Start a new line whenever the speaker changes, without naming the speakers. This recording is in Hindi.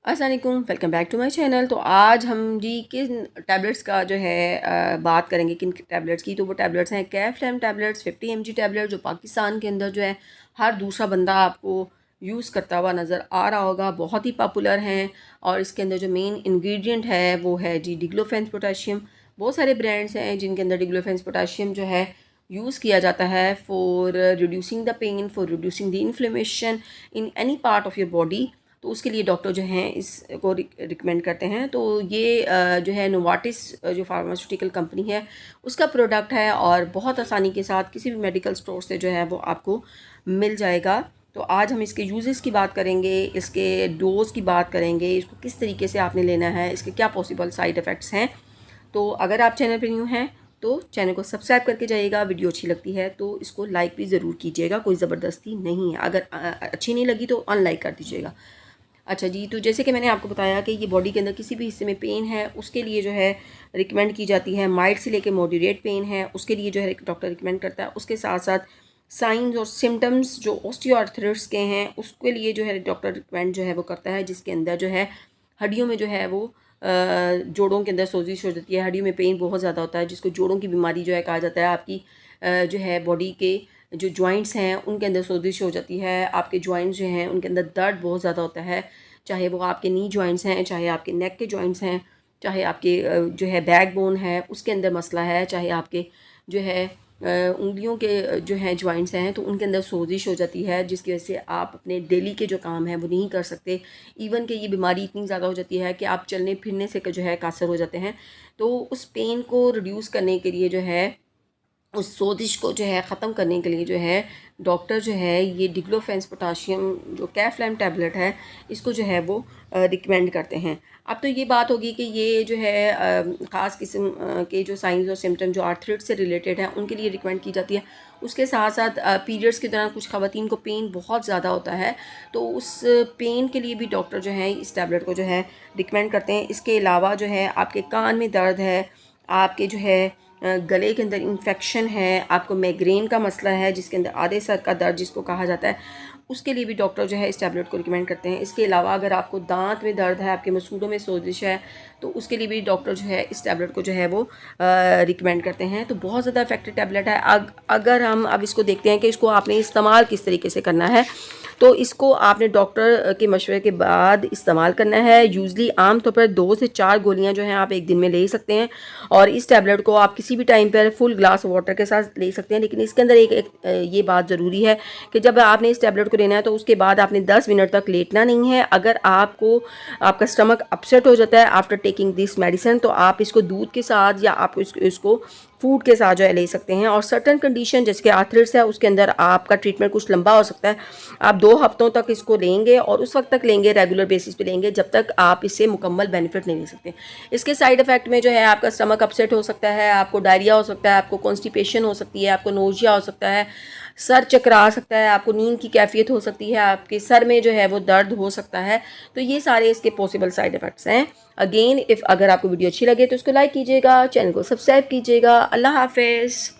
अस्सलाम वालेकुम, welcome back to my channel. तो आज हम जी किन टैबलेट्स का जो है बात करेंगे, किन टैबलेट्स की। तो वो टैबलेट्स हैं कैफ्लेम टैबलेट्स 50 mg टैबलेट, जो पाकिस्तान के अंदर जो है हर दूसरा बंदा आपको यूज़ करता हुआ नज़र आ रहा होगा। बहुत ही पॉपुलर हैं और इसके अंदर जो मेन इंग्रेडिएंट है वो है जी डिक्लोफेन पोटाशियम। बहुत सारे ब्रांड्स हैं जिनके अंदर डिक्लोफेन पोटाशियम जो है यूज़ किया जाता है for reducing the pain, for reducing the inflammation in any part of your body. तो उसके लिए डॉक्टर जो हैं इसको रिकमेंड करते हैं। तो ये जो है नोवार्टिस जो फार्मास्यूटिकल कंपनी है उसका प्रोडक्ट है और बहुत आसानी के साथ किसी भी मेडिकल स्टोर से जो है वो आपको मिल जाएगा। तो आज हम इसके यूजेस की बात करेंगे, इसके डोज की बात करेंगे, इसको किस तरीके से आपने लेना है, इसके क्या पॉसिबल साइड इफ़ेक्ट्स हैं। तो अगर आप चैनल पर न्यू हैं तो चैनल को सब्सक्राइब करके जाइएगा। वीडियो अच्छी लगती है तो इसको लाइक भी ज़रूर कीजिएगा, कोई ज़बरदस्ती नहीं है। अगर अच्छी नहीं लगी तो अनलाइक कर दीजिएगा। अच्छा जी, तो जैसे कि मैंने आपको बताया कि ये बॉडी के अंदर किसी भी हिस्से में पेन है उसके लिए जो है रिकमेंड की जाती है। माइल्ड से लेके मॉडरेट पेन है उसके लिए जो है डॉक्टर रिकमेंड करता है। उसके साथ साथ साइंस और सिम्टम्स जो ऑस्टियोआर्थराइटिस के हैं उसके लिए जो है डॉक्टर रिकमेंड जो है वो करता है, जिसके अंदर जो है हड्डियों में जो है वो जोड़ों के अंदर सोजिश हो जाती है, हड्डियों में पेन बहुत ज़्यादा होता है, जिसको जोड़ों की बीमारी जो है कहा जाता है। आपकी जो है बॉडी के जो जॉइंट्स हैं उनके अंदर सोजिश हो जाती है, आपके जॉइंट्स जो हैं उनके अंदर दर्द बहुत ज़्यादा होता है, चाहे वो आपके नी जॉइंट्स हैं, चाहे आपके नेक के जॉइंट्स हैं, चाहे आपके जो है बैक बोन है उसके अंदर मसला है, चाहे आपके जो है उंगलियों के जो है जॉइंट्स हैं तो उनके अंदर सोजिश हो जाती है, जिसकी वजह से आप अपने डेली के जो काम हैं वो नहीं कर सकते। इवन कि ये बीमारी इतनी ज़्यादा हो जाती है कि आप चलने फिरने से जो है कासर हो जाते हैं। तो उस पेन को रिड्यूस करने के लिए जो है, उस सोजिश को जो है ख़त्म करने के लिए जो है डॉक्टर जो है ये डिक्लोफेन पोटाशियम जो कैफ्लेम टैबलेट है इसको जो है वो रिकमेंड करते हैं। अब तो ये बात होगी कि ये जो है ख़ास किस्म के जो साइंस और सिम्टम जो आर्थराइटिस से रिलेटेड हैं उनके लिए रिकमेंड की जाती है। उसके साथ साथ पीरियड्स के दौरान कुछ ख़वातीन को पेन बहुत ज़्यादा होता है तो उस पेन के लिए भी डॉक्टर जो है इस टैबलेट को जो है रिकमेंड करते हैं। इसके अलावा जो है आपके कान में दर्द है, आपके जो है गले के अंदर इन्फेक्शन है, आपको माइग्रेन का मसला है जिसके अंदर आधे सर का दर्द जिसको कहा जाता है, उसके लिए भी डॉक्टर जो है इस टैबलेट को रिकमेंड करते हैं। इसके अलावा अगर आपको दांत में दर्द है, आपके मसूड़ों में सोजिश है, तो उसके लिए भी डॉक्टर जो है इस टैबलेट को जो है वो रिकमेंड करते हैं। तो बहुत ज़्यादा इफेक्टिव टैबलेट है। अगर हम अब इसको देखते हैं कि इसको आपने इस्तेमाल किस तरीके से करना है, तो इसको आपने डॉक्टर के मशवरे के बाद इस्तेमाल करना है। यूजली आम तौर पर 2 से 4 गोलियां जो हैं आप एक दिन में ले सकते हैं और इस टैबलेट को आप किसी भी टाइम पर फुल ग्लास वाटर के साथ ले सकते हैं। लेकिन इसके अंदर एक ये बात ज़रूरी है कि जब आपने इस टैबलेट को लेना है तो उसके बाद आपने 10 मिनट तक लेटना नहीं है। अगर आपको आपका स्टमक अपसेट हो जाता है आफ्टर टेकिंग दिस मेडिसिन तो आप इसको दूध के साथ या आप इसको फूड के साथ जो है ले सकते हैं। और सर्टन कंडीशन जैसे कि आर्थराइटिस है उसके अंदर आपका ट्रीटमेंट कुछ लंबा हो सकता है। आप 2 हफ्तों तक इसको लेंगे और उस वक्त तक लेंगे, रेगुलर बेसिस पे लेंगे जब तक आप इससे मुकम्मल बेनिफिट नहीं ले सकते। इसके साइड इफ़ेक्ट में जो है आपका स्टमक अपसेट हो सकता है, आपको डायरिया हो सकता है, आपको कॉन्स्टिपेशन हो सकती है, आपको नोजिया हो सकता है, सर चकरा सकता है, आपको नींद की कैफियत हो सकती है, आपके सर में जो है वो दर्द हो सकता है। तो ये सारे इसके पॉसिबल साइड इफ़ेक्ट्स हैं। अगेन अगर आपको वीडियो अच्छी लगे तो इसको लाइक कीजिएगा, चैनल को सब्सक्राइब कीजिएगा। अल्लाह हाफिज़।